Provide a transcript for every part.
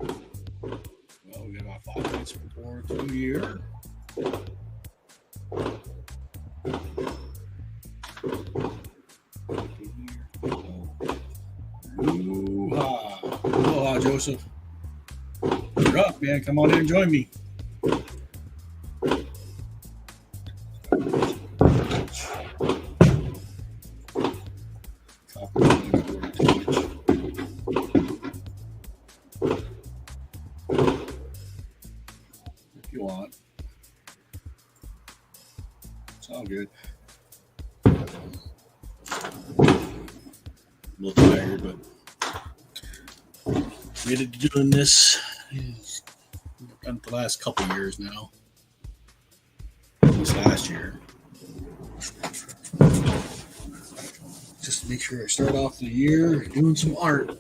Well, we got about 5 minutes before the new year. Aloha, Joseph. You're up, man. Come on in and join me. If you want. It's all good. A little tired, but committed to doing this. I've done it the last couple of years now. This last year. Just to make sure I start off the year doing some art.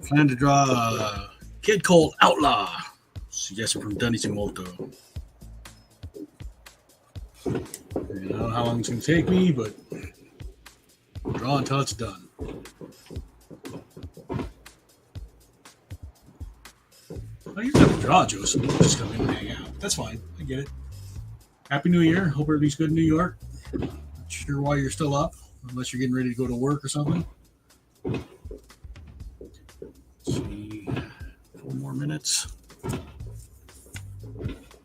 Plan to draw a kid called Outlaw. Suggestion from Dunny Simoto. I don't know how long it's going to take me, but I'll draw until it's done. Oh, you don't have to draw, Joseph. You just come in and hang out. That's fine. I get it. Happy New Year. Hope everything's good in New York. Not sure why you're still up, unless you're getting ready to go to work or something. Let's see. 4 more minutes.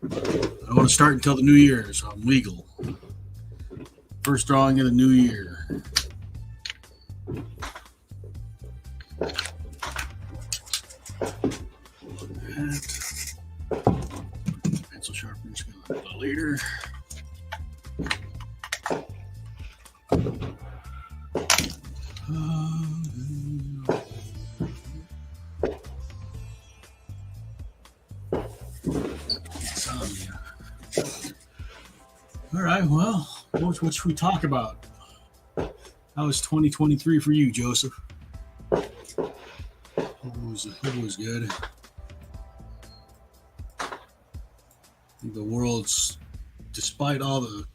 I don't want to start until the new year, so I'm legal. First drawing of the new year. Pencil sharpener's going to go later. All right, well, what should we talk about? How was 2023 for you, Joseph? It was good. I think the world's, despite all the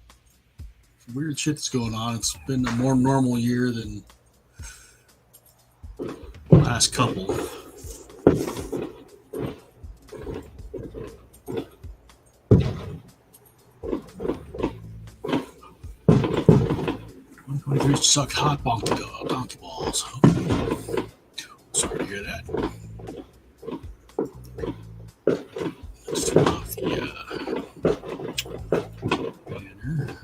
weird shit that's going on, it's been a more normal year than the last couple. Suck hot donkey balls. Sorry to hear that. Let's turn off the banner.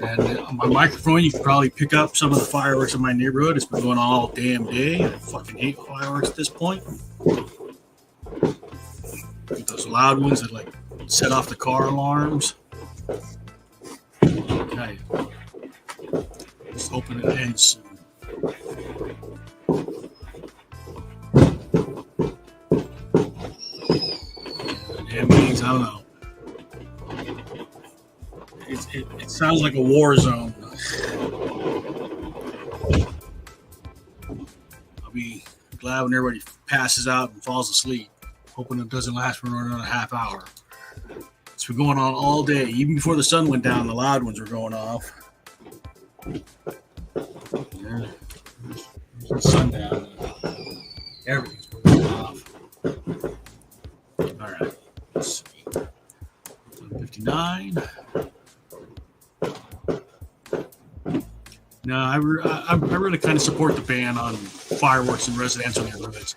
And then on my microphone, you can probably pick up some of the fireworks in my neighborhood. It's been going on all damn day. I fucking hate fireworks at this point. Those loud ones that like set off the car alarms. Okay. Just hoping it ends soon. It means, I don't know. It sounds like a war zone. I'll be glad when everybody passes out and falls asleep. Hoping it doesn't last for another half hour. It's been going on all day. Even before the sun went down, the loud ones were going off. Yeah. There's the sun down. Everything's going off. All right. Let's see. 159. No, I really kind of support the ban on fireworks in residential neighborhoods.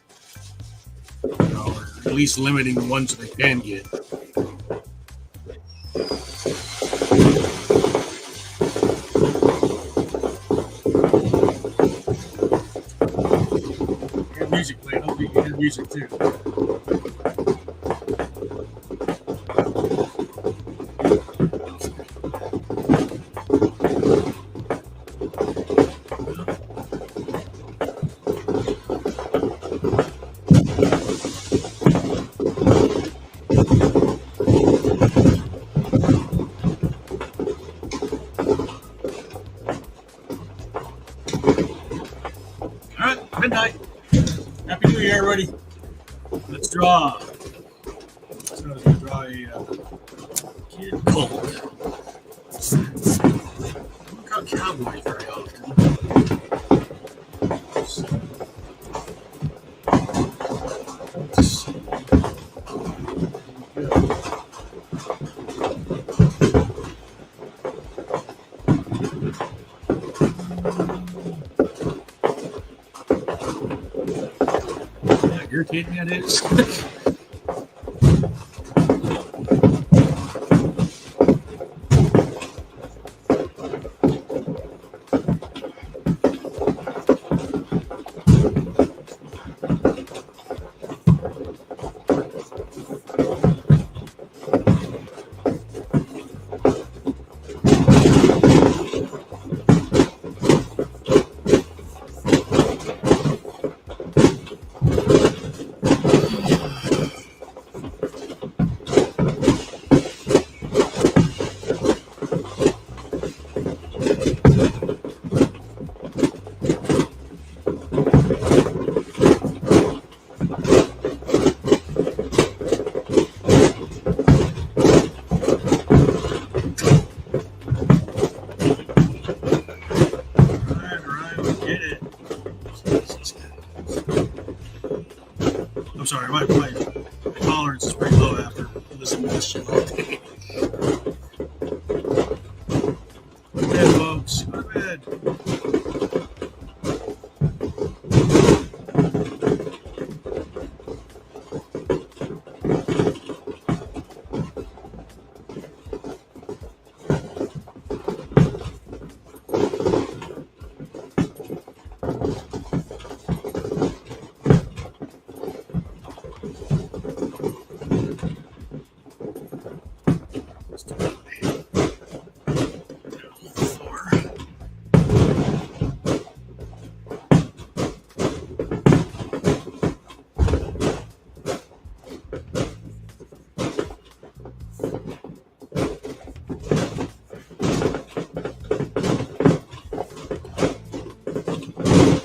You know, or at least limiting the ones that they can get. Hear music playing. Hopefully you can hear music too. Midnight. Happy New Year, everybody. Let's draw. Let's draw a Kid Colt. I don't got Cowboys very often. So, let's see. Yeah, irritating that is. I'm sorry, my tolerance is pretty low after listening to this shit all day. Go to bed, folks. Go to bed.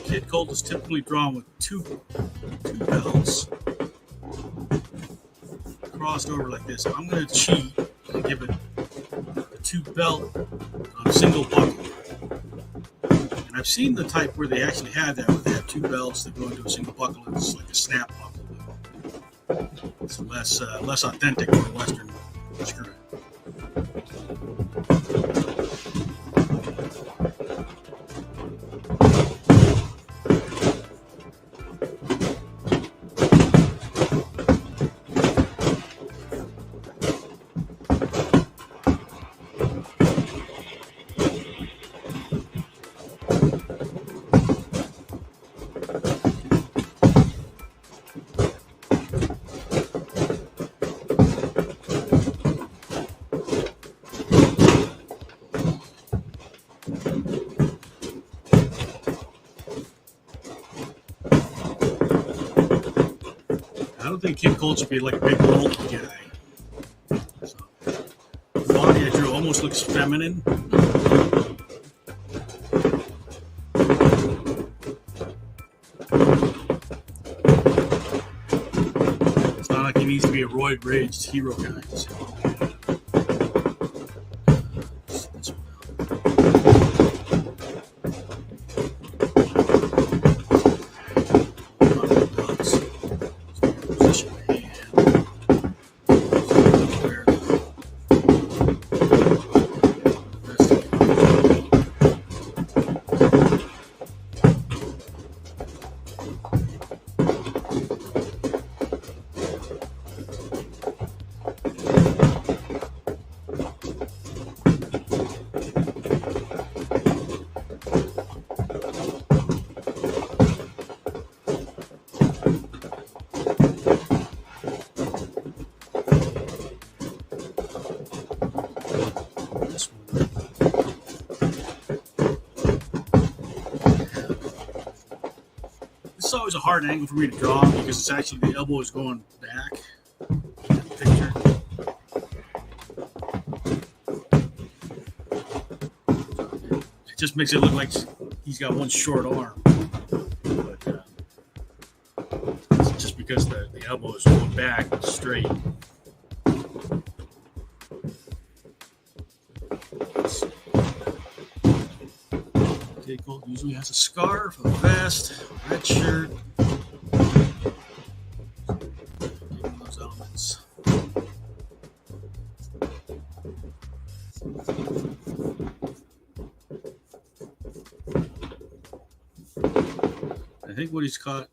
Kid Colt is typically drawn with two belts crossed over like this. I'm going to cheat and give it a two belt on a single buckle. And I've seen the type where they actually have that, where they have two belts that go into a single buckle. It's like a snap buckle. It's less authentic than a Western screw. I don't think Kid Colt should be like a big old guy. So, the body I drew almost looks feminine. It's not like he needs to be a roid-raged hero guy. So. It's always a hard angle for me to draw because it's actually the elbow is going back in the picture. It just makes it look like he's got one short arm. But it's just because the elbow is going back straight. Kid Colt usually has a scarf, a vest, a red shirt. Those elements. I think what he's called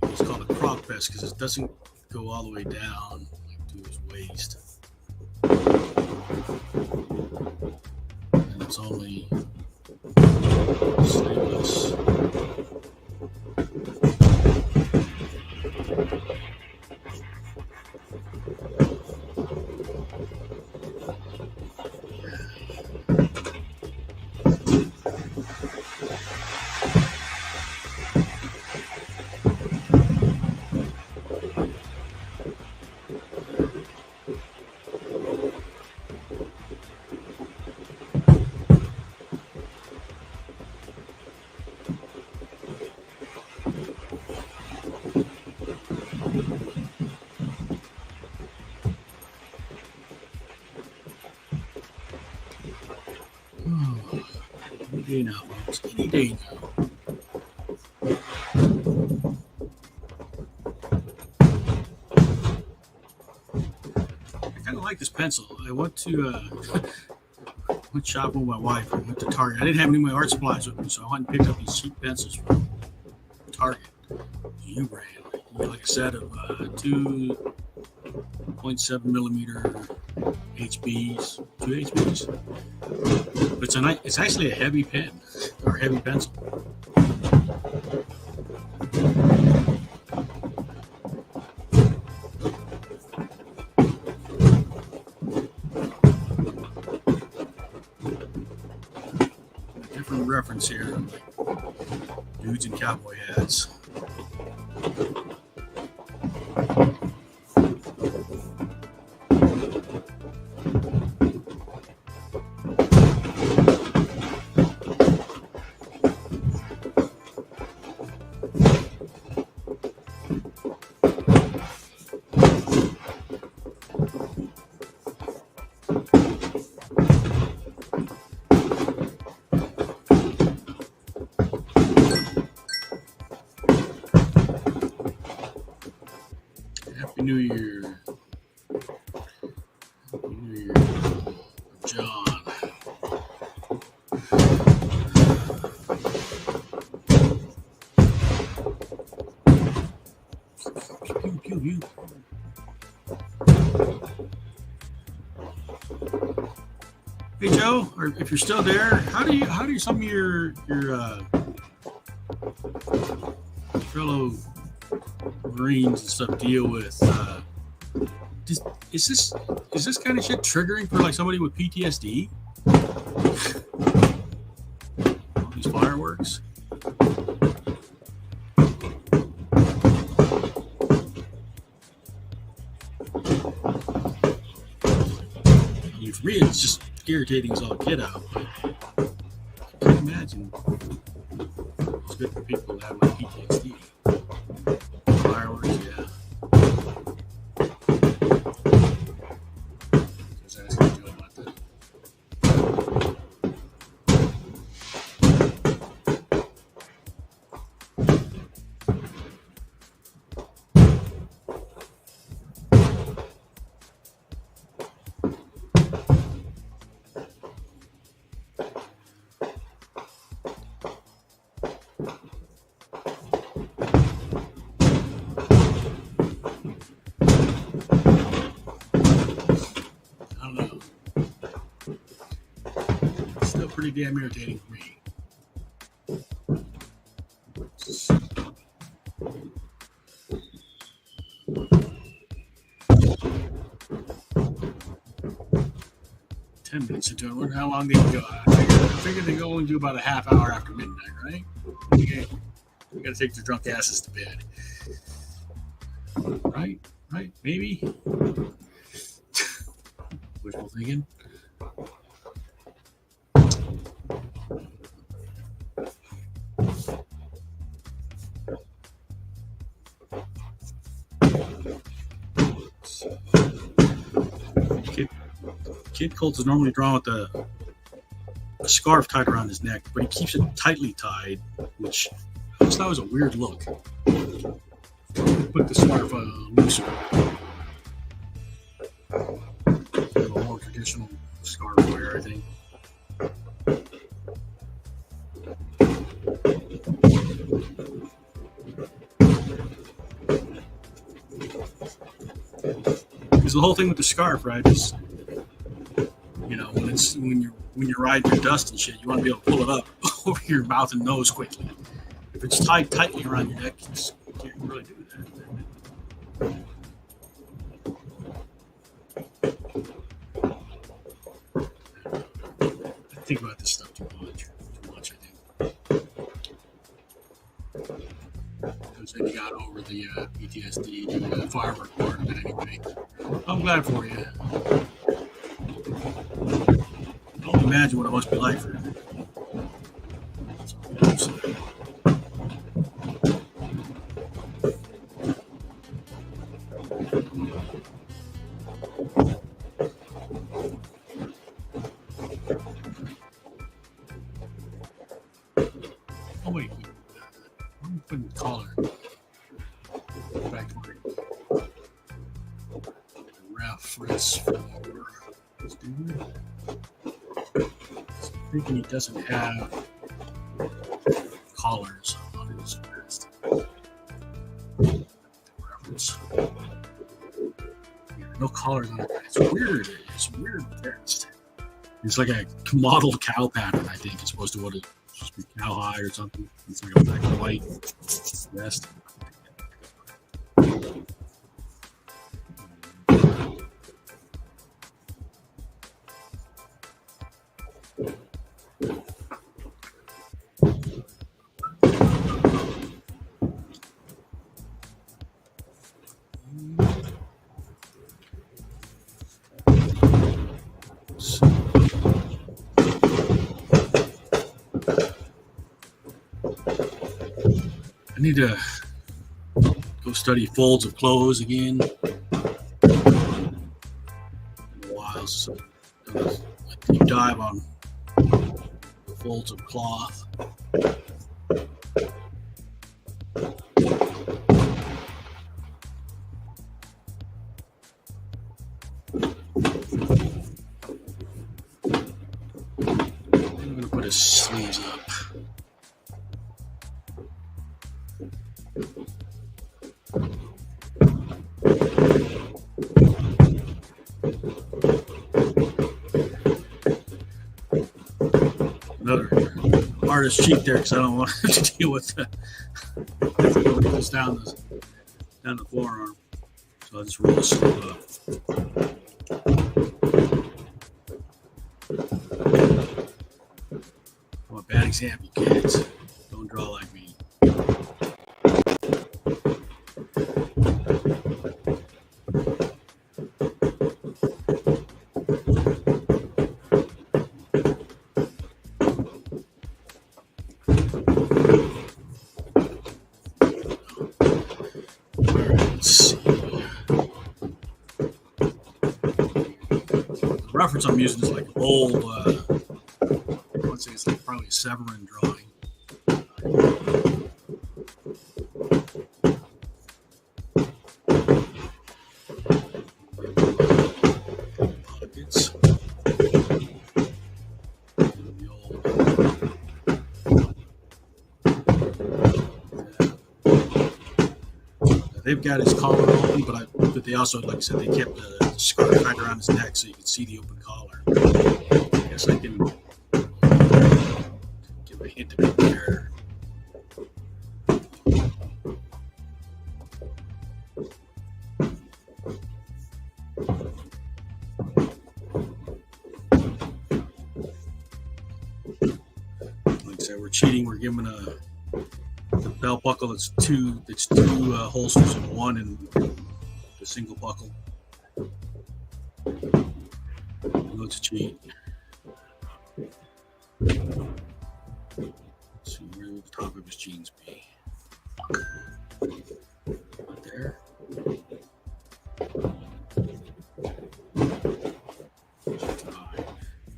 a crop vest because it doesn't go all the way down like to his waist. And it's only sleeveless. Any day now, folks. Any day now. I kind of like this pencil. I went to went shopping with my wife. I went to Target. I didn't have any of my art supplies with me, so I went and picked up these cheap pencils from Target. U brand. You get like a set of 2.7 millimeter HBs, 2 HBs. But it's actually a heavy pen or heavy pencil. Different reference here, like dudes in cowboy hats. New Year. Happy New Year, John. Hey Joe, or if you're still there, how do some of your fellow Marines and stuff deal with is this kind of shit triggering for like somebody with PTSD? All these fireworks. I mean, for me, it's just irritating as all get out. But I can't imagine it's good for people that have like PTSD. Fireworks, yeah. Just asking Joe about that. Pretty damn irritating for me. 10 minutes into it. I wonder how long they can go. I figure they go only do about a half hour after midnight, right? Okay. We got to take their drunk asses to bed. Right? Maybe. Wishful thinking. Kid Colt is normally drawn with the a scarf tied around his neck, but he keeps it tightly tied, which I just thought was a weird look. Put the scarf looser. Kind of a more traditional scarf wear, I think. Because the whole thing with the scarf, right, is, you know, when you're riding through dust and shit, you want to be able to pull it up over your mouth and nose quickly. If it's tied tightly around your neck, you can't really do that. I think about this stuff too much, I think. Because then you got over the PTSD, the firework part of it anyway. I'm glad for you. I don't imagine what it must be like for you. Oh wait, I'm putting the collar back where reference for this dude. I'm thinking he doesn't have collars on his wrist. Reference. Yeah, no collars on it. It's weird. It's weird vest. It's like a modeled cow pattern, I think, as opposed to what it's supposed to be cowhide or something. It's like a black and white vest. I need to go study folds of clothes again. In a while, so a deep dive on the folds of cloth. I'm going to put his sleeves up. Another artist cheat there because I don't want to deal with what goes down the forearm. So I'll just roll the sleeve up. Oh, a bad example, kids. Don't draw like me. Reference I'm using is like old, I would say it's like probably a Severin drawing. Pockets. They've got his collar open, but they also, like I said, they kept the scarf tied around his neck so you could see the open collar. I guess I can give a hint of it there. Like I said, we're cheating. We're giving a belt buckle that's two holsters in one, and the single buckle. Let's cheat. Let's see, where would the top of his jeans be? Right there.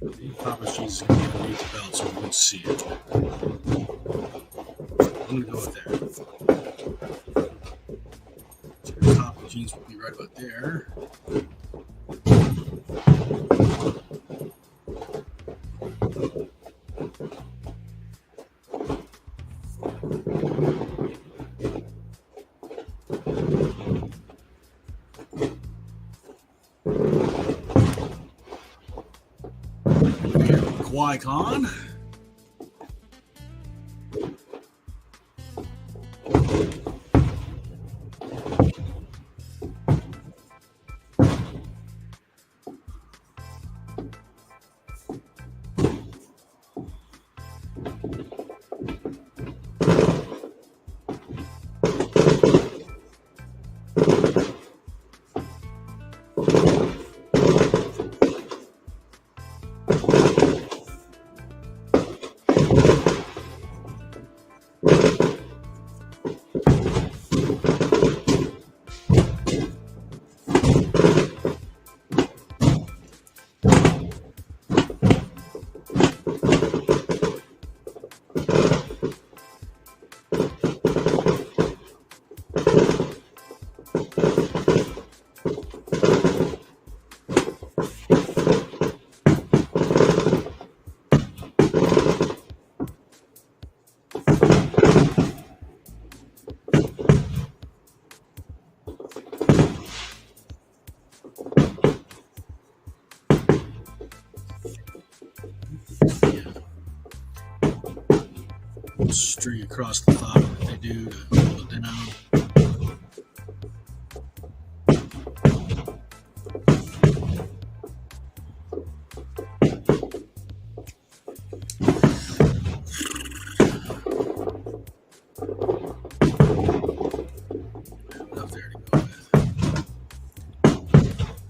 The top of his jeans is going to be underneath the belt so we can see it. I'm going to go with that. So the top of the jeans will be right about there. Qui-Con. String across the top that they do to hold it down. Up there to go with.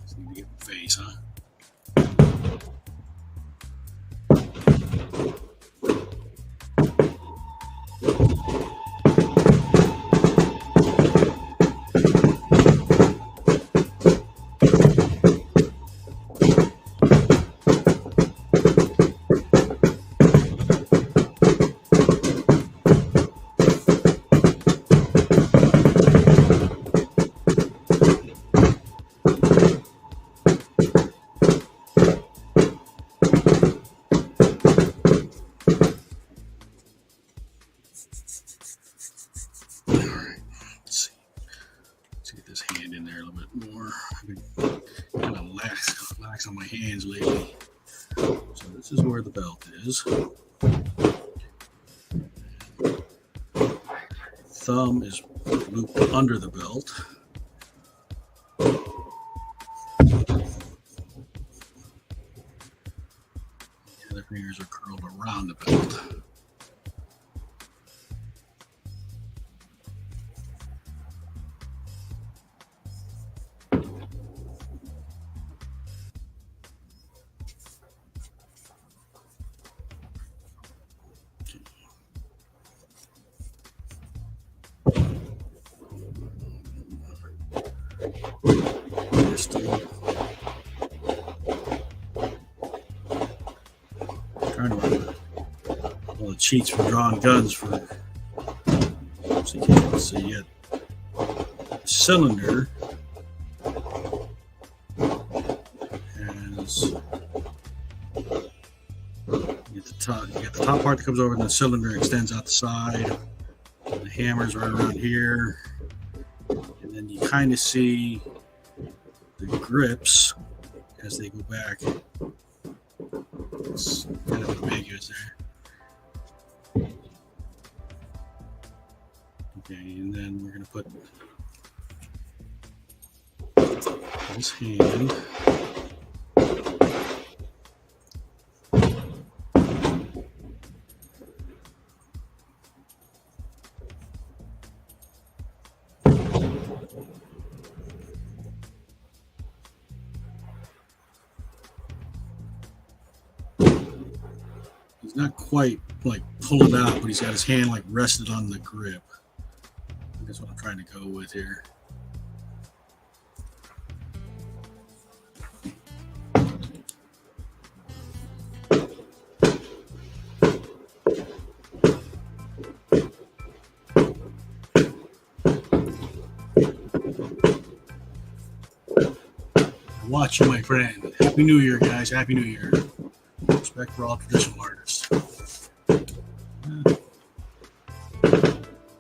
Just need to get the face, huh? On my hands lately. So this is where the belt is. Thumb is looped under the belt. The other fingers are curled around the belt. Trying to remember all the cheats for drawing guns for so you can't see yet. Cylinder has you get the top part that comes over, and the cylinder extends out the side. The hammer's right around here, and then you kind of see the grips as they go back. It's kind of ambiguous there. Okay, and then we're going to put this hand not quite like pull it out, but he's got his hand like rested on the grip. That's what I'm trying to go with here. much, my friend. Happy New Year, guys. Happy New Year. Respect for all traditional artists.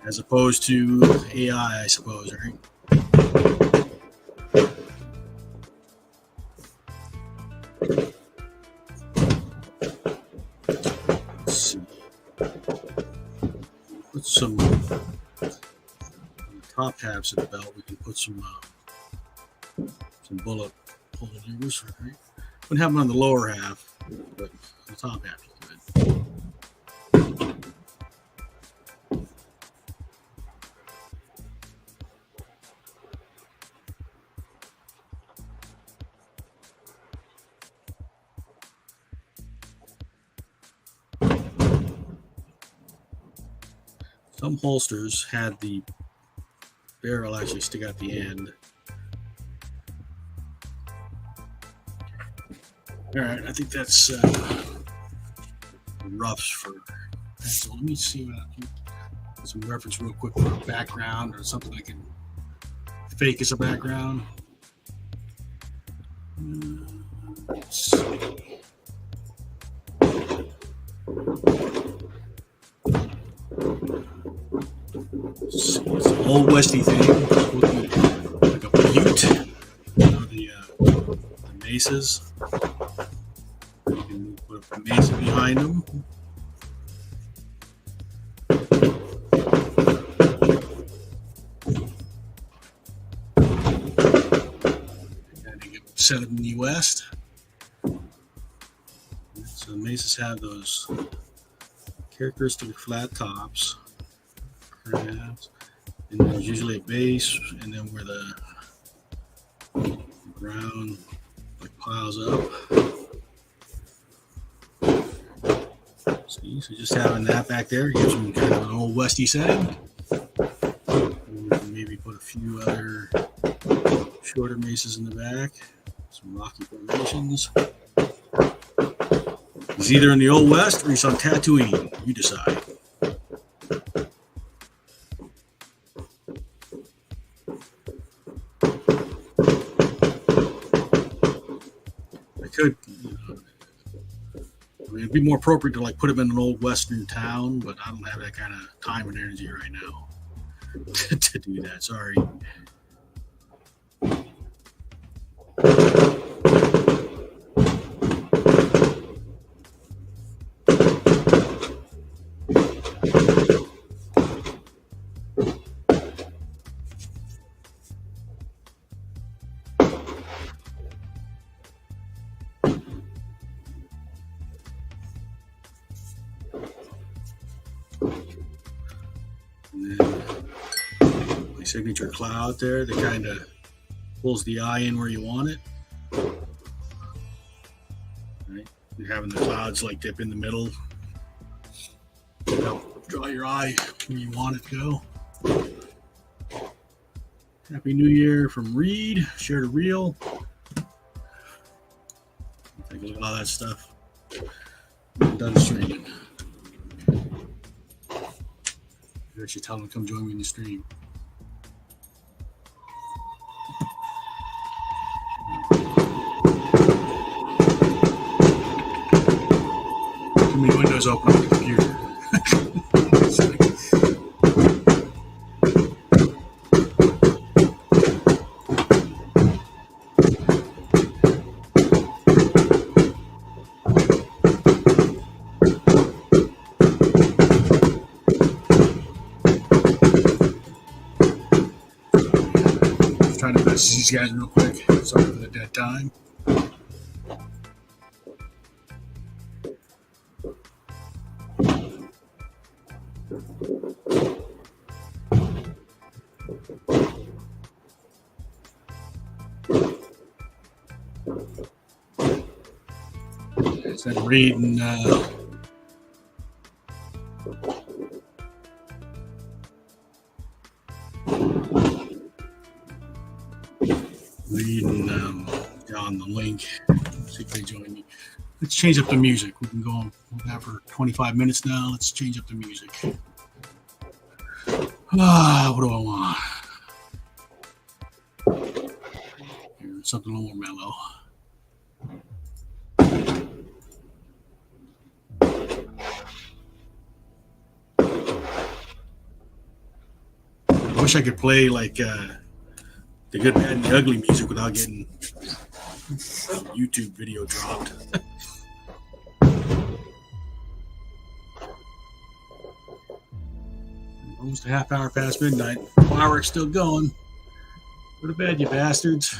As opposed to AI, I suppose, right? Let's see. Put some on the top tabs of the belt. We can put some bullet holders, right? Wouldn't have them on the lower half, but the top half you could. Some holsters had the barrel actually stick out the end. All right, I think that's roughs for pencil. Let me see what I can get some reference real quick for a background or something I can fake as a background. Let's see. It's an old westy thing, like a butte. You know, the mesas. You can put a mesa behind them. And you get set up in the West. So the mesas have those characteristic flat tops. Crabs. And there's usually a base, and then where the ground like piles up. See, so just having that back there gives them kind of an old westy setting. And we can maybe put a few other shorter mesas in the back, some rocky formations. He's either in the Old West or he's on Tatooine. You decide. Could, I mean, it'd be more appropriate to like put him in an old western town, but I don't have that kind of time and energy right now to do that. Sorry. And then my signature cloud there that kind of pulls the eye in where you want it. Right? You're having the clouds like dip in the middle. Help draw your eye where you want it to go. Happy New Year from Reed. Share to reel. Take a look at all that stuff. I'm done streaming. I should tell them to come join me in the stream. Too many windows open on the computer. Trying to message these guys real quick. Sorry for the dead time. Instead of reading on the link. See if they join me. Let's change up the music. We've been going for 25 minutes now. Let's change up the music. What do I want? Something a little more mellow. wish I could play like the good, bad, and the ugly music without getting YouTube video dropped. Almost a half hour past midnight. Fireworks still going. Go to bed, you bastards.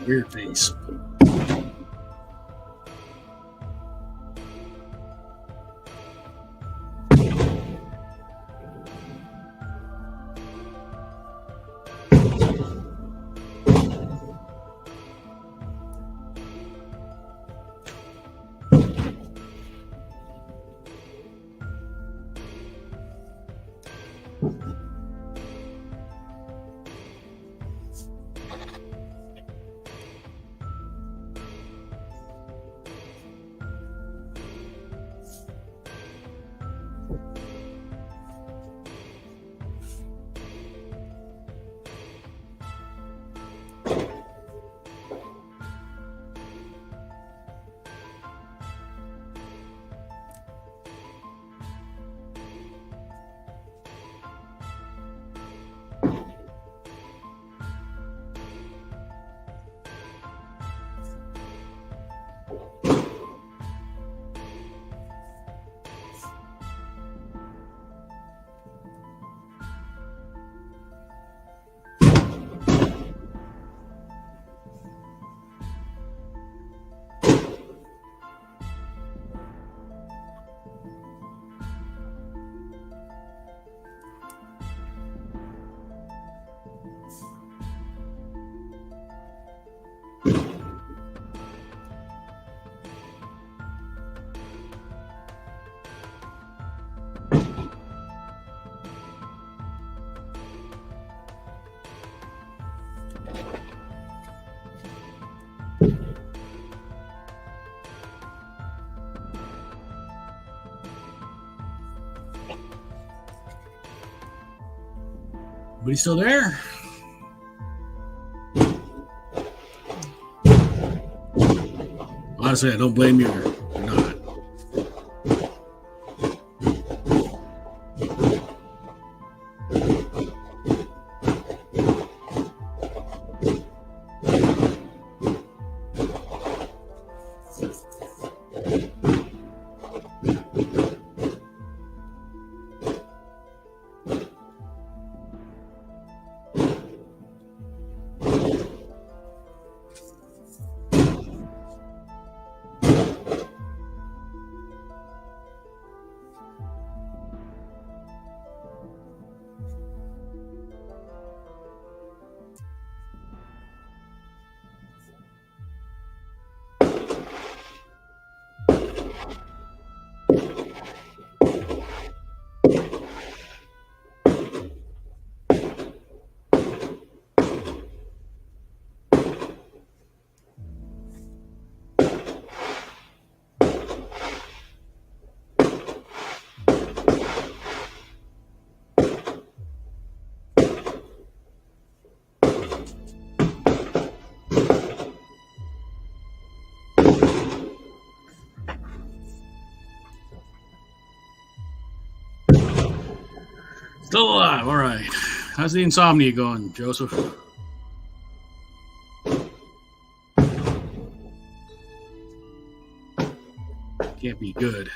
Weird face. But he's still there. Honestly, I don't blame you. You're not. Still alive. All right. How's the insomnia going, Joseph? Can't be good.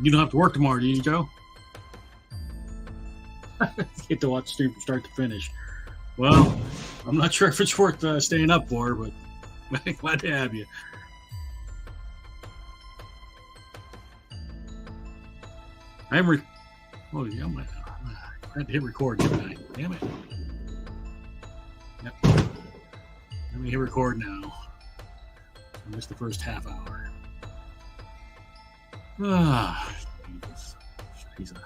You don't have to work tomorrow, do you, Joe? Get to watch the stream from start to finish. Well, I'm not sure if it's worth staying up for, but glad to have you. I have oh, yeah, I had to hit record, didn't I? Damn it. Yep. Let me hit record now. I missed the first half hour. Ah, Jesus. Jesus.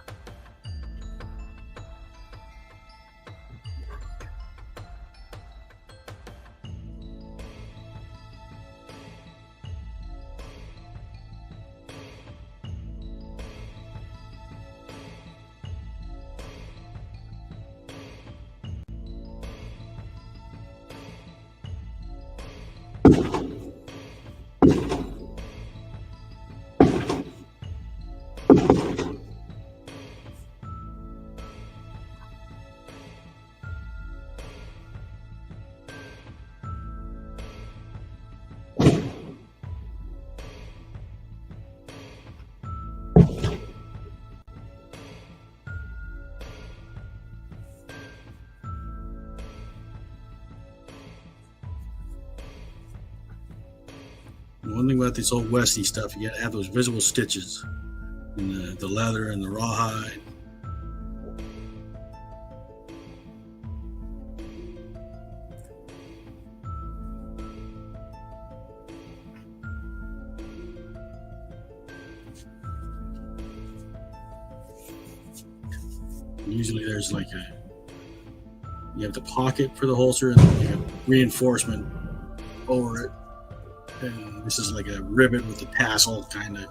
One thing about this old Westie stuff, you gotta have those visible stitches in the leather and the rawhide. Usually there's like you have the pocket for the holster and then you have reinforcement over it. And this is like a rivet with a tassel kind of.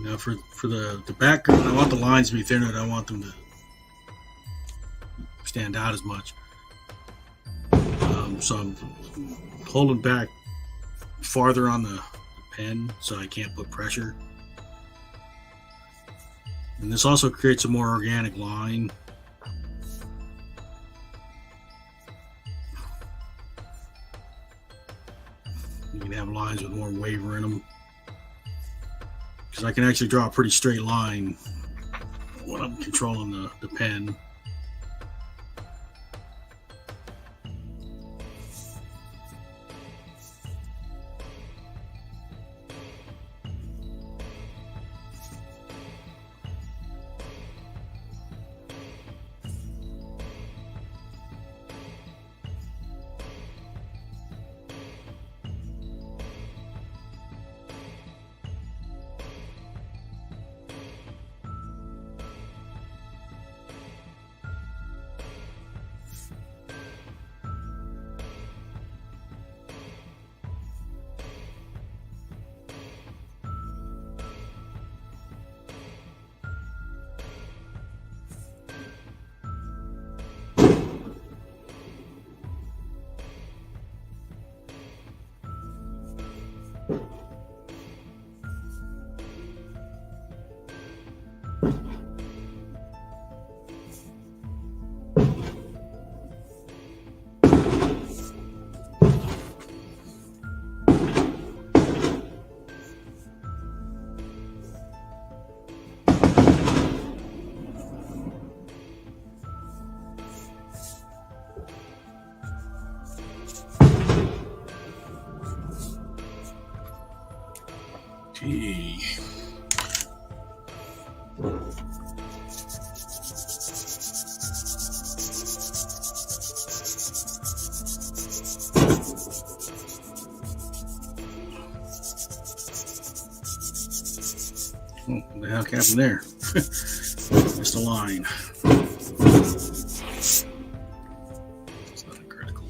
Now for the background, I want the lines to be thinner. I don't want them to stand out as much. So I'm holding back farther on the pen so I can't put pressure. And this also creates a more organic line. You can have lines with more waver in them. Because I can actually draw a pretty straight line when I'm controlling the pen. Okay. Oh, what the heck happened there? Missed a line. It's not critical.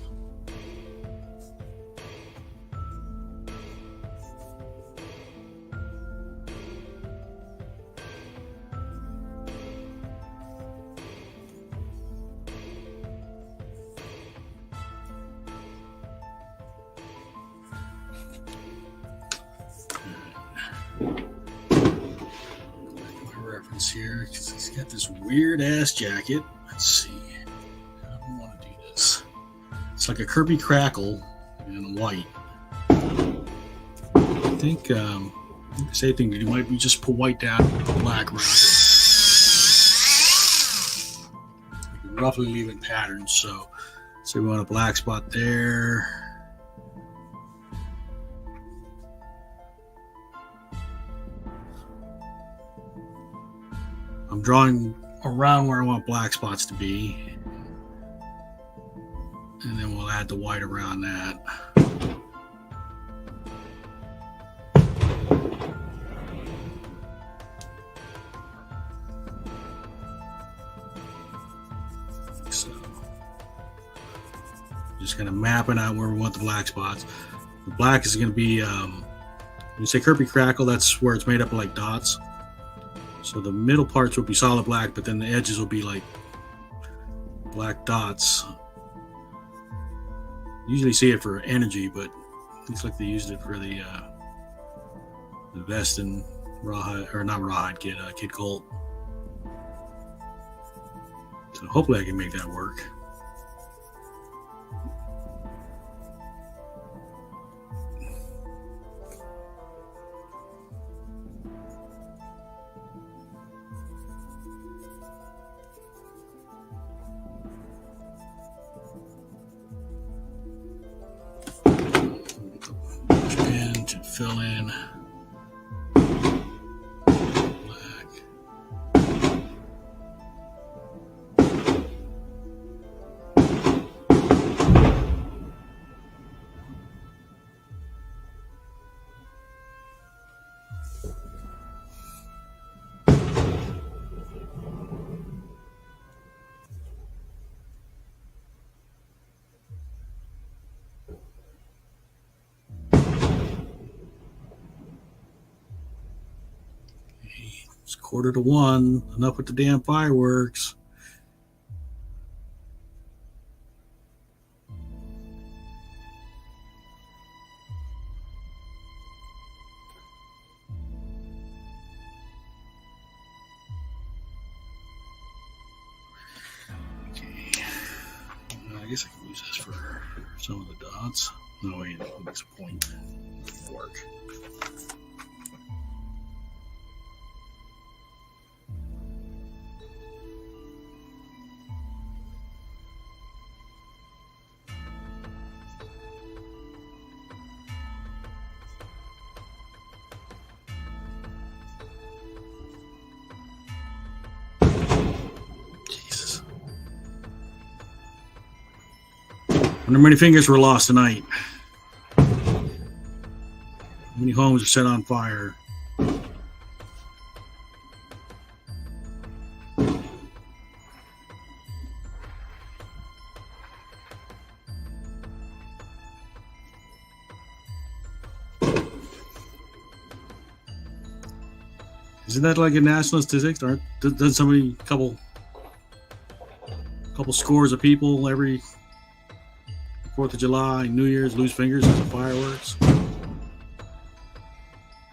Here because he's got this weird ass jacket. Let's see. I don't want to do this. It's like a Kirby Crackle in white. I think the same thing you might be just put white down and black around it. You can roughly leave in patterns. So we want a black spot there. I'm drawing around where I want black spots to be. And then we'll add the white around that. So, just kind of mapping out where we want the black spots. The black is going to be, when you say Kirby Crackle, that's where it's made up of like dots. So the middle parts will be solid black, but then the edges will be like black dots. Usually see it for energy, but it looks like they used it for the vest and rawhide, or not rawhide, Kid Colt. So hopefully I can make that work. To fill in black. 1:45. Enough with the damn fireworks. I guess I can use this for some of the dots. No, wait, that makes a point. Work. Wonder how many fingers were lost tonight. How many homes are set on fire? Isn't that like a national statistics? Doesn't somebody, couple scores of people every 4th of July, New Year's, lose fingers because of fireworks? I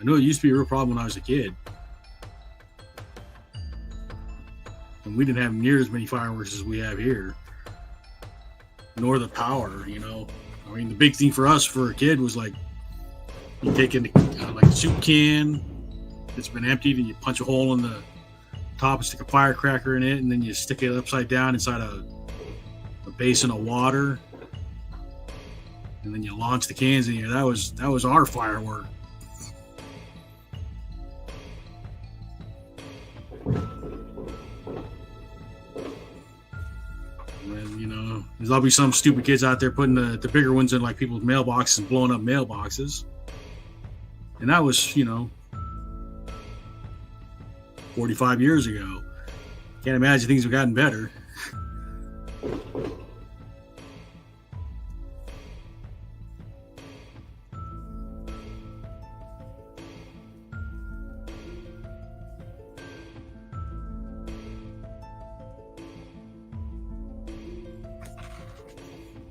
know it used to be a real problem when I was a kid. And we didn't have near as many fireworks as we have here. Nor the power, you know. I mean, the big thing for us for a kid was like, you take in like a soup can that's been emptied and you punch a hole in the top and stick a firecracker in it, and then you stick it upside down inside a basin of water. And then you launch the cans in here. That was our firework. And, you know, there'll be some stupid kids out there putting the bigger ones in like people's mailboxes and blowing up mailboxes. And that was, you know, 45 years ago. Can't imagine things have gotten better.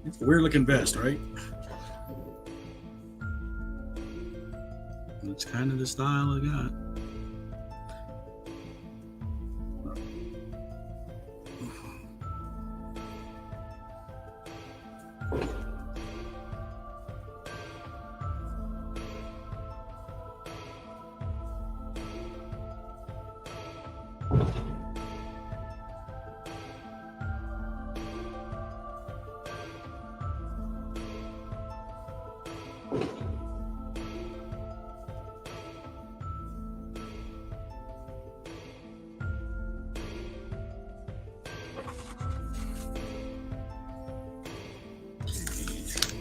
It's a weird looking vest, right? That's kind of the style I got.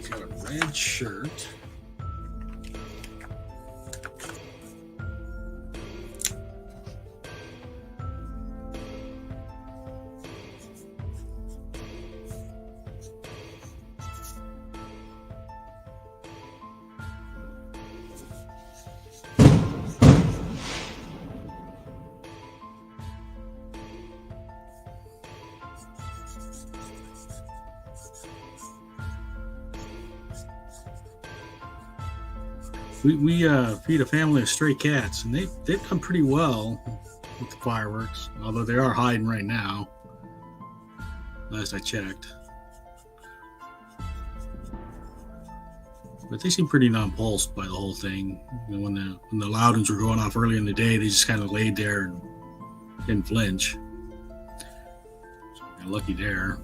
Got a red shirt. We feed a family of stray cats, and they've done pretty well with the fireworks, although they are hiding right now, last I checked. But they seem pretty nonplussed by the whole thing. You know, when the loud ones were going off early in the day, they just kind of laid there and didn't flinch. So we're lucky there.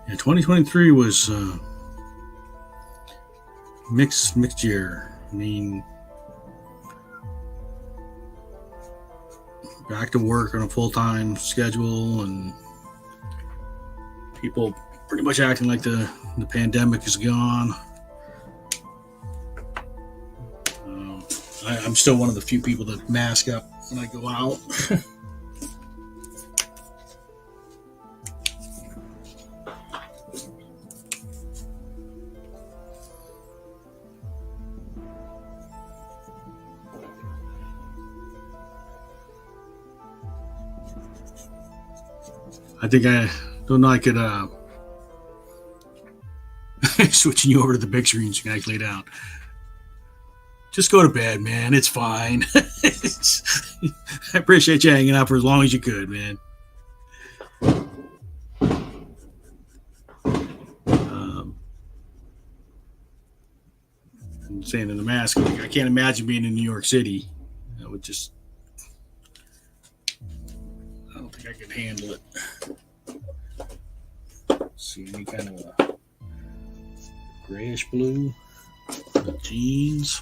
Yeah, 2023 was mixed year. I mean, back to work on a full-time schedule, and people pretty much acting like the pandemic is gone. I'm still one of the few people that mask up when I go out. I think I don't know. I could switching you over to the big screen so you can actually lay down. Just go to bed, man. It's fine. I appreciate you hanging out for as long as you could, man. I'm saying in the mask, I can't imagine being in New York City. I would just, I don't think I could handle it. See any kind of a grayish blue jeans.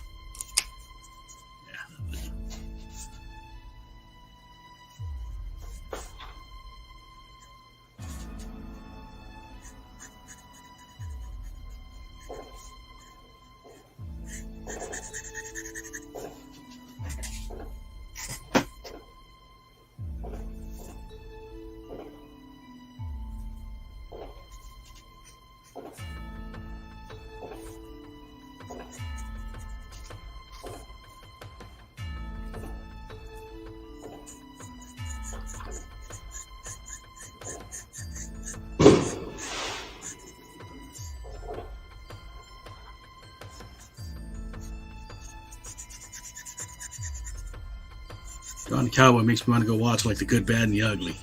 John Cowboy makes me want to go watch like The Good, Bad, and the Ugly.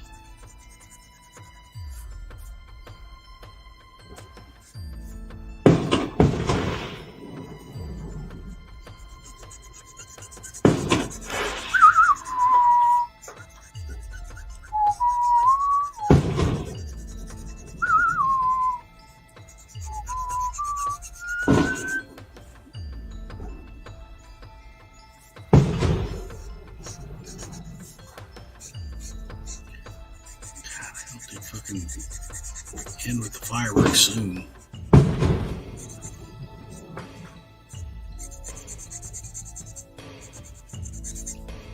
End with the fireworks soon.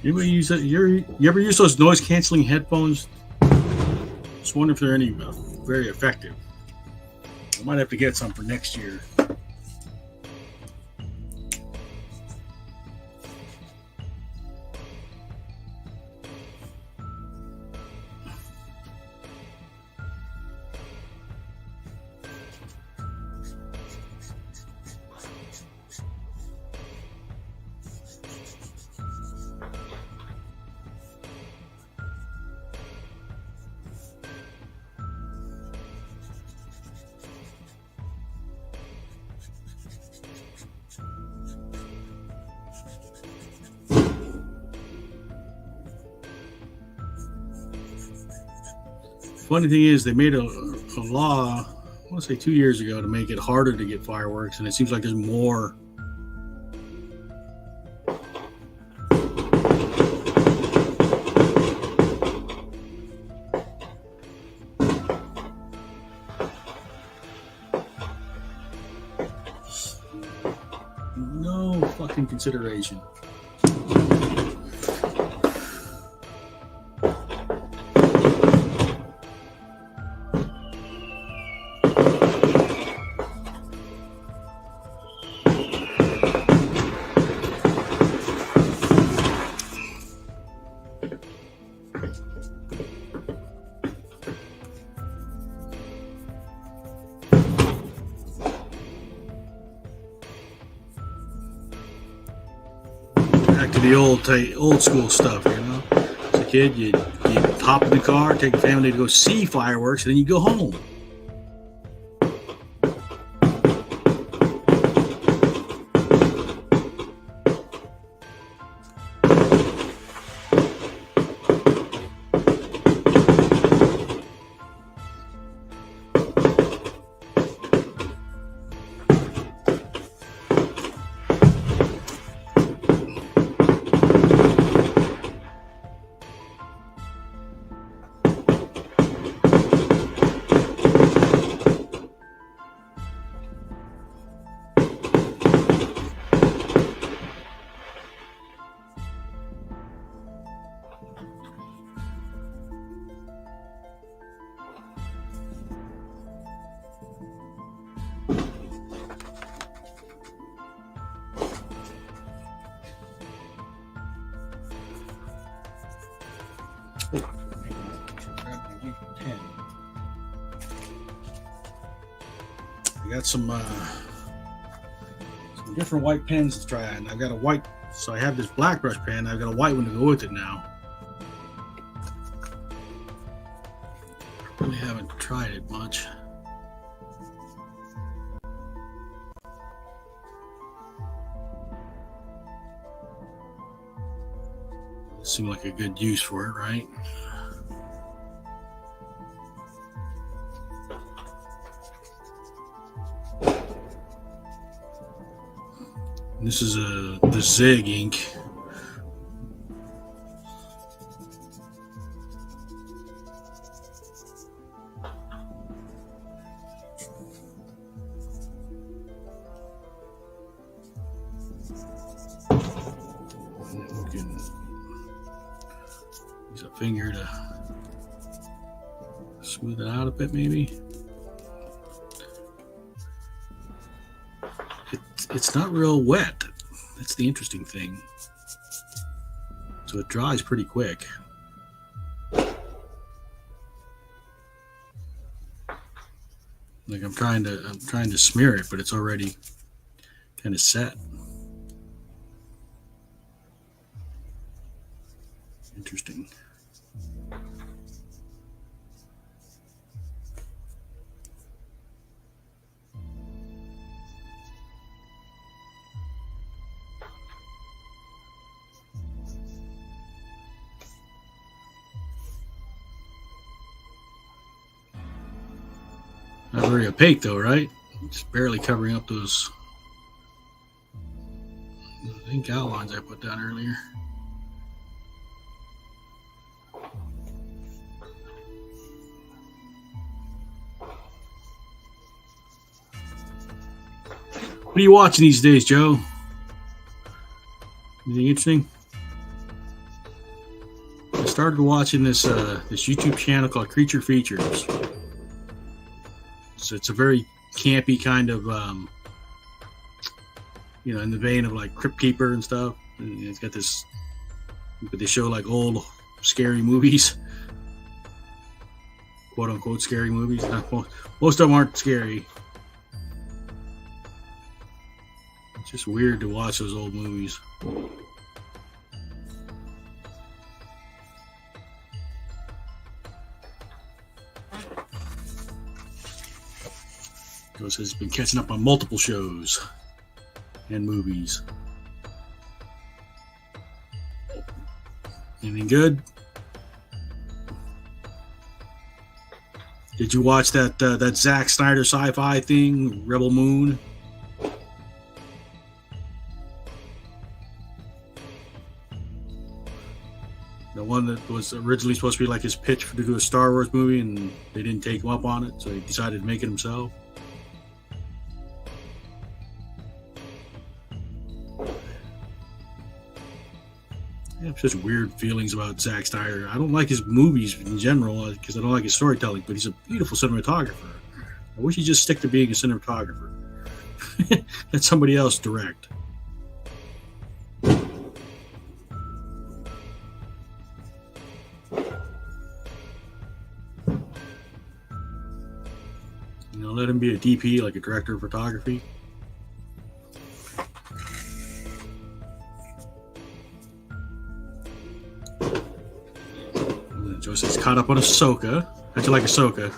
You ever use those noise canceling headphones? Just wonder if they're any very effective. I might have to get some for next year. Funny thing is, they made a law, I want to say 2 years ago, to make it harder to get fireworks, and it seems like there's more. No fucking consideration. Back to the old school stuff, you know. As a kid, you hop in the car, take the family to go see fireworks, and then you go home. Oh, hang on. I should grab my white pen. I got some different white pens to try, and I've got a white. So I have this black brush pen. I've got a white one to go with it now. I really haven't tried it much. Seemed like a good use for it, right? This is the Zig ink. We can use a finger to smooth it out a bit, maybe. It's not real wet. That's the interesting thing. So it dries pretty quick. Like I'm trying to smear it, but it's already kind of set. Interesting. Not very opaque though, right? Just barely covering up those ink outlines I put down earlier. What are you watching these days, Joe? Anything interesting? I started watching this YouTube channel called Creature Features. So it's a very campy kind of, in the vein of like Crypt Keeper and stuff. And it's got this, but they show like old scary movies, quote unquote scary movies. Most of them aren't scary. It's just weird to watch those old movies. It says he's been catching up on multiple shows and movies. Anything good? Did you watch that Zack Snyder sci-fi thing, Rebel Moon? The one that was originally supposed to be like his pitch to do a Star Wars movie, and they didn't take him up on it, so he decided to make it himself. I have such weird feelings about Zack Snyder. I don't like his movies in general because I don't like his storytelling, but he's a beautiful cinematographer. I wish he'd just stick to being a cinematographer. Let somebody else direct. Let him be a DP, like a director of photography. Joseph's caught up on Ahsoka. How'd you like Ahsoka?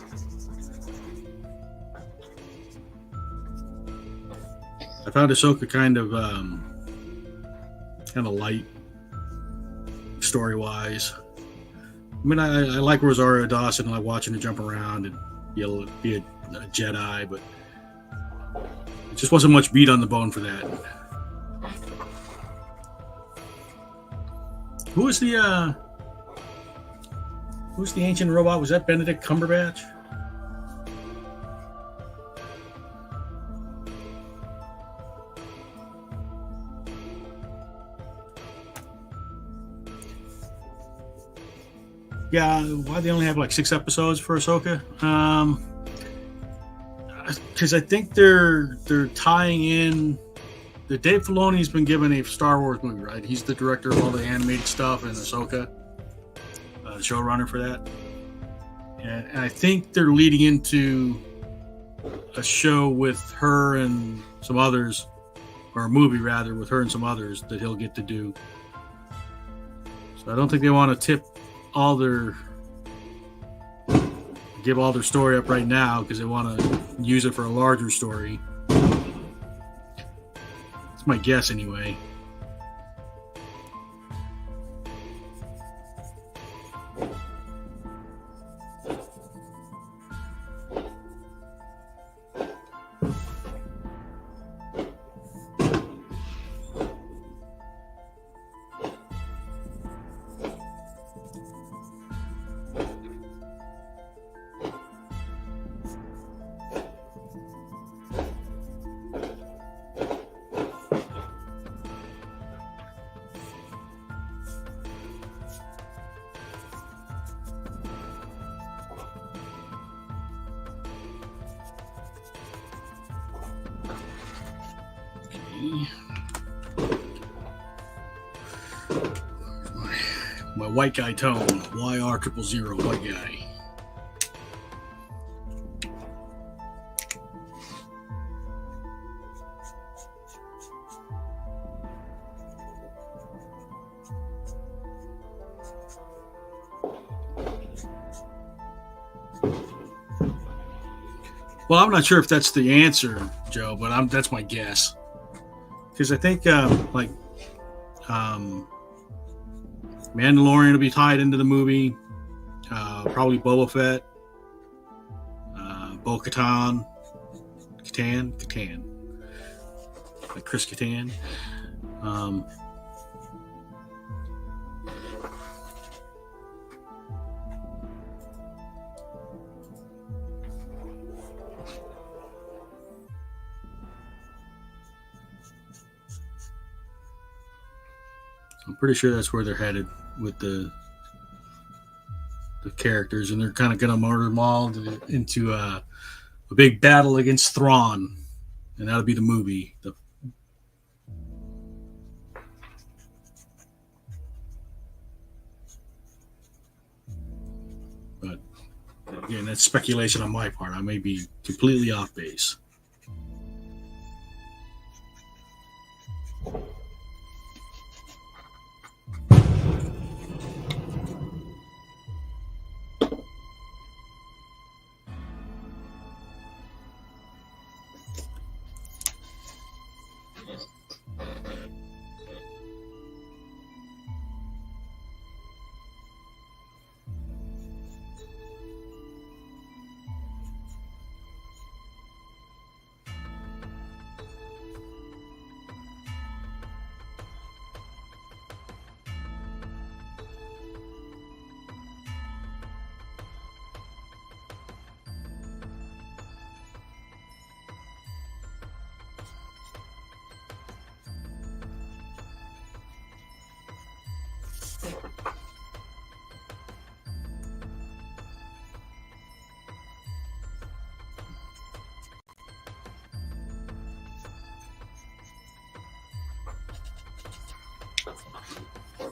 I found Ahsoka kind of light, story-wise. I mean, I like Rosario Dawson. I like watching her jump around and be a Jedi, but it just wasn't much meat on the bone for that. Who's the ancient robot? Was that Benedict Cumberbatch? Yeah, why they only have like 6 episodes for Ahsoka? Because I think they're tying in. The Dave Filoni's been given a Star Wars movie, right? He's the director of all the animated stuff and Ahsoka. the showrunner for that. And I think they're leading into a show with her and some others, or a movie rather, with her and some others that he'll get to do. So I don't think they want to give all their story up right now because they want to use it for a larger story. That's my guess anyway. My white guy tone. YR000 white guy. Well, I'm not sure if that's the answer, Joe, but that's my guess. Because I think Mandalorian will be tied into the movie. Probably Boba Fett, Bo-Katan, Katan, like Chris Kattan. I'm pretty sure that's where they're headed with the characters, and they're kind of going to murder them all into a big battle against Thrawn, and that'll be the movie. But again, that's speculation on my part. I may be completely off base.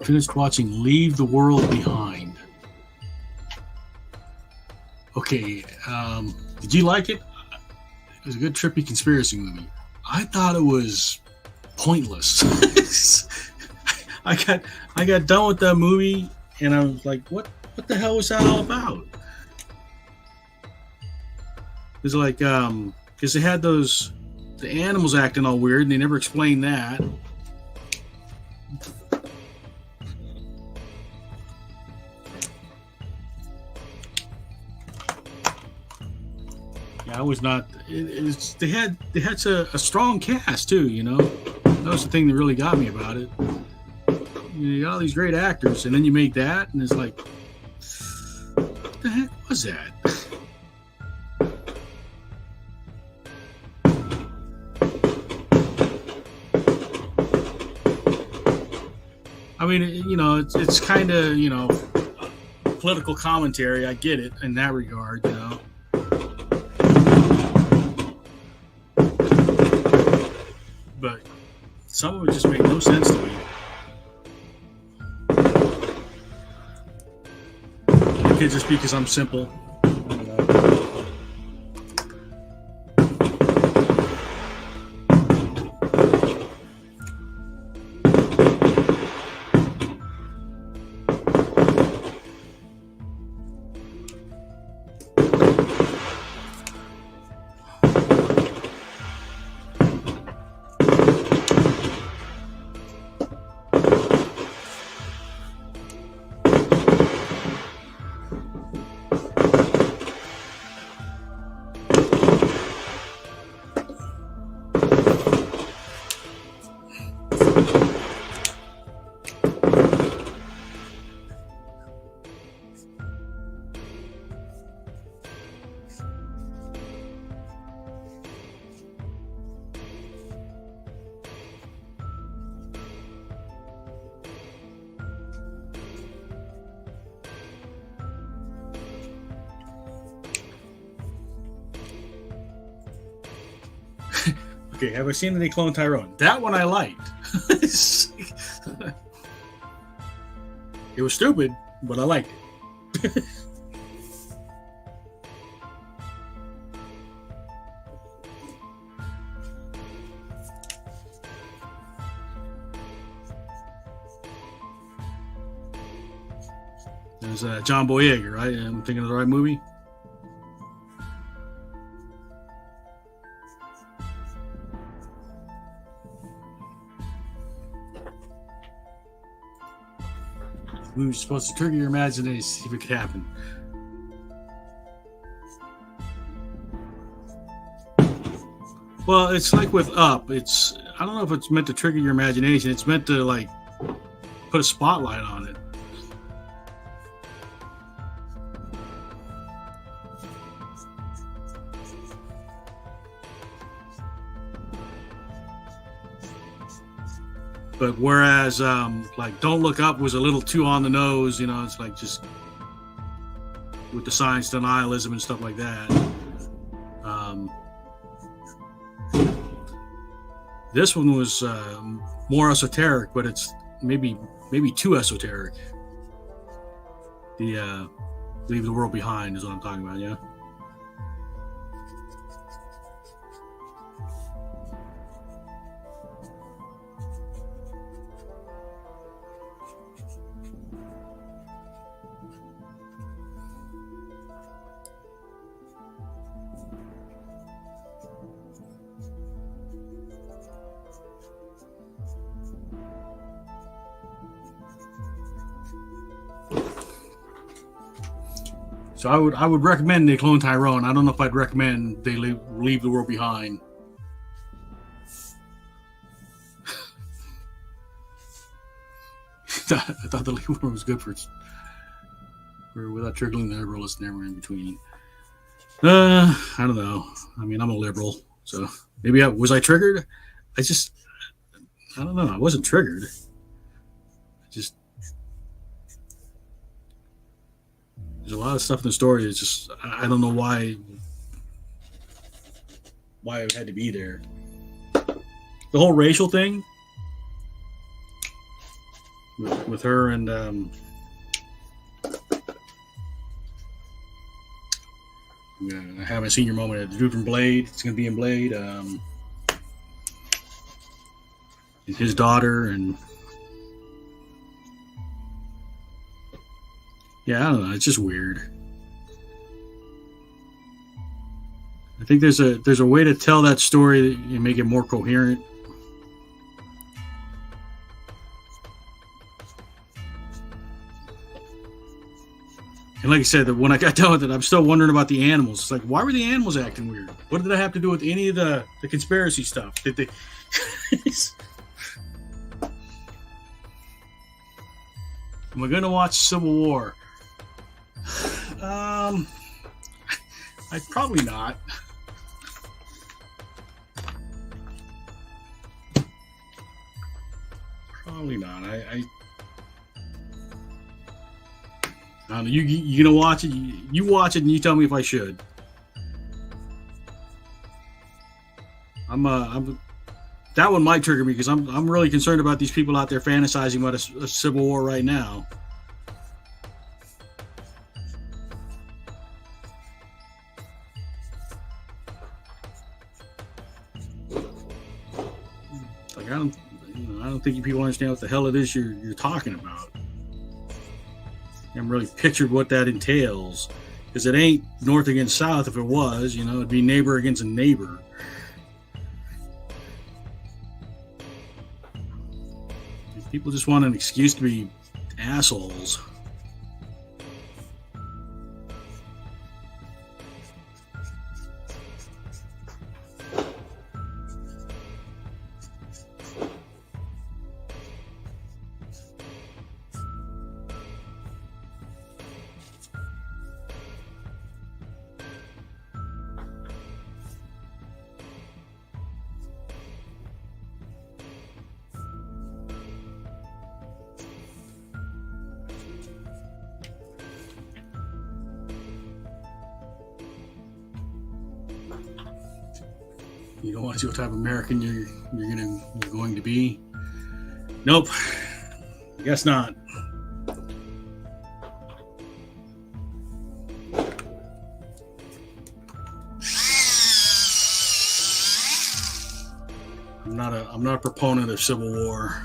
Finished watching Leave the World Behind. Okay, did you like it? It was a good trippy conspiracy movie. I thought it was pointless. I got done with that movie and I was like, what the hell was that all about? It was like, because they had the animals acting all weird and they never explained that. I was not. They had a strong cast too. You know, that was the thing that really got me about it. You got all these great actors, and then you make that, and it's like, what the heck was that? I mean, you know, it's kind of, you know, political commentary. I get it in that regard, you know. But some of it just made no sense to me. it could just be because I'm simple. I don't know. Okay, have I seen any Clone Tyrone? That one I liked. It was stupid, but I liked it. There's John Boyega, right? I'm thinking of the right movie. We were supposed to trigger your imagination, see if it could happen. Well, it's like with Up. I don't know if it's meant to trigger your imagination. It's meant to like put a spotlight on it. But whereas, like, Don't Look Up was a little too on the nose, you know, it's like just with the science denialism and stuff like that. This one was more esoteric, but it's maybe too esoteric. The Leave the World Behind is what I'm talking about, yeah. So I would recommend They Clone Tyrone. I don't know if I'd recommend They Leave the World Behind. I thought The Leave the World was good for without triggering the liberalist and everywhere in between. I don't know. I mean, I'm a liberal, so maybe was I triggered? I don't know. I wasn't triggered. There's a lot of stuff in the story. It's just I don't know why it had to be there. The whole racial thing with her and I haven't seen your moment. The dude from Blade. It's gonna be in Blade. His daughter and. Yeah, I don't know. It's just weird. I think there's a way to tell that story and make it more coherent. And like I said, when I got done with it, I'm still wondering about the animals. It's like, why were the animals acting weird? What did that have to do with any of the conspiracy stuff? Did they? Am I going to watch Civil War? I'd probably not. Probably not. I don't know. You gonna watch it? You watch it and you tell me if I should. That one might trigger me because I'm really concerned about these people out there fantasizing about a civil war right now. think people understand what the hell it is you're talking about. I haven't really pictured what that entails, because it ain't north against south. If it was, it'd be neighbor against a neighbor. People just want an excuse to be assholes. You don't want to see what type of American you're going to be? Nope. I guess not. I'm not a proponent of civil war.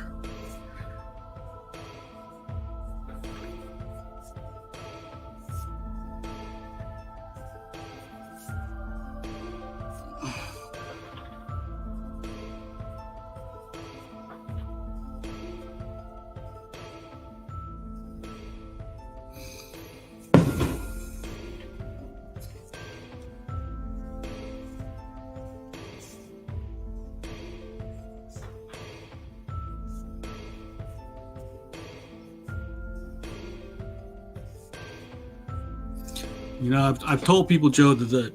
I've told people, Joe, that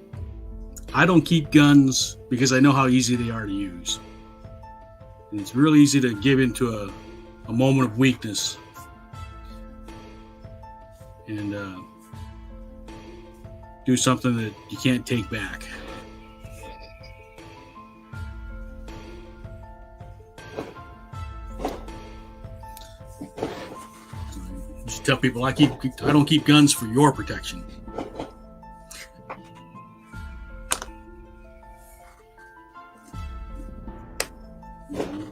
I don't keep guns because I know how easy they are to use. And it's really easy to give into a moment of weakness. And do something that you can't take back. Just tell people I don't keep guns for your protection.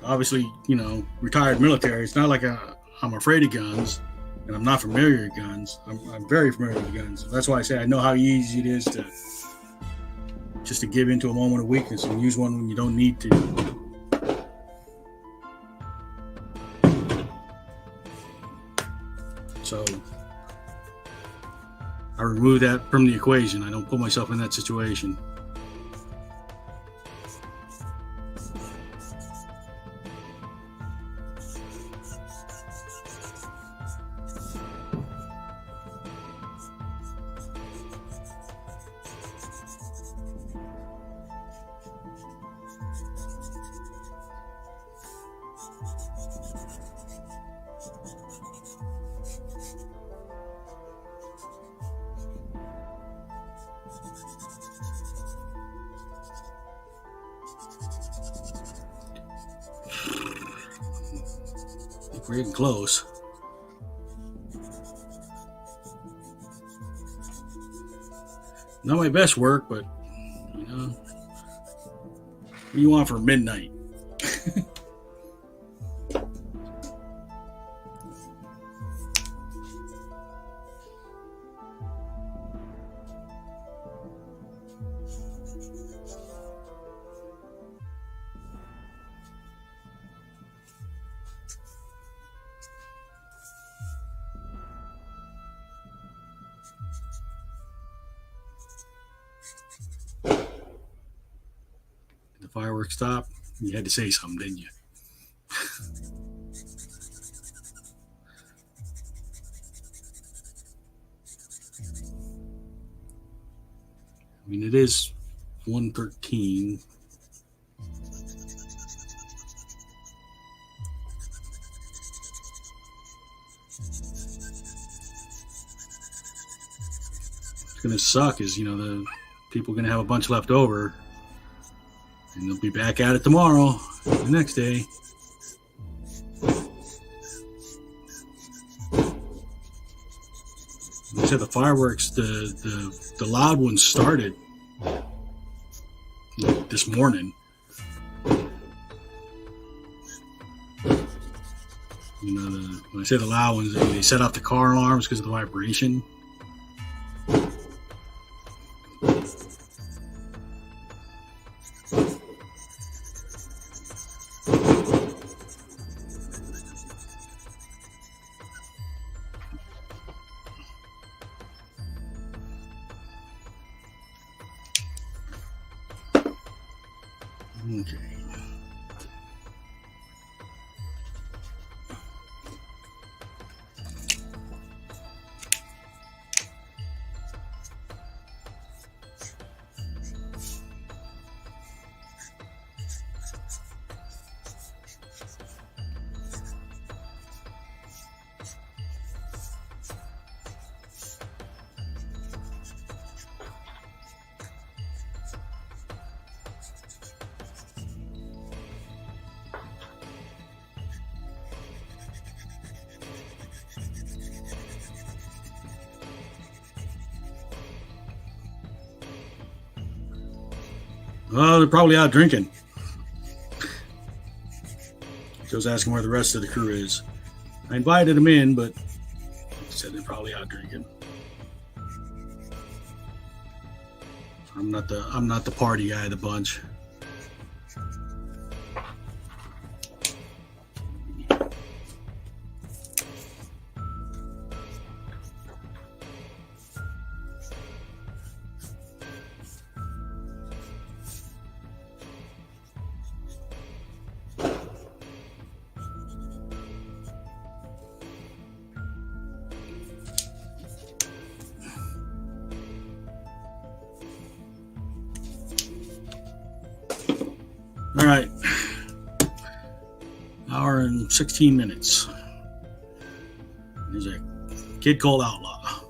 Obviously, retired military. It's not like I'm afraid of guns, and I'm not familiar with guns. I'm very familiar with guns. That's why I say I know how easy it is to give into a moment of weakness and use one when you don't need to. So I remove that from the equation. I don't put myself in that situation. We're getting close. Not my best work, but what do you want for midnight? The fireworks stop. You had to say something, didn't you? I mean, it is 1:13. What's going to suck is, the people are going to have a bunch left over. And they'll be back at it tomorrow, the next day. Like I said, the fireworks, the loud ones started this morning. You know, when I say the loud ones, they set off the car alarms because of the vibration. Okay. Well, they're probably out drinking. Joe's asking where the rest of the crew is. I invited them in, but he said they're probably out drinking. I'm not the party guy of the bunch. All right, hour and 16 minutes. There's a kid called Outlaw.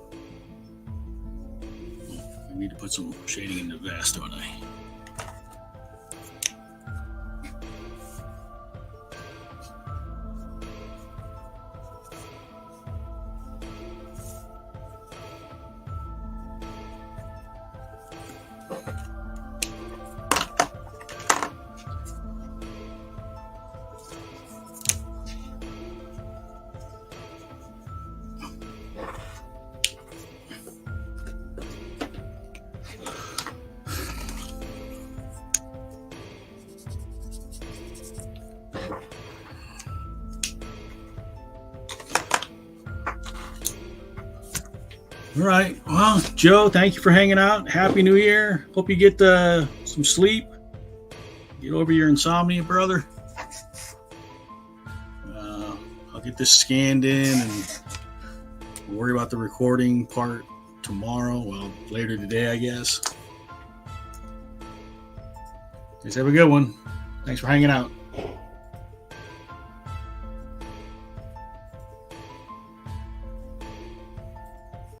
I need to put some shading in the vest, don't I? All right. Well, Joe, thank you for hanging out. Happy New Year. Hope you get some sleep. Get over your insomnia, brother. I'll get this scanned in and we'll worry about the recording part tomorrow. Well, later today, I guess. Guys, have a good one. Thanks for hanging out.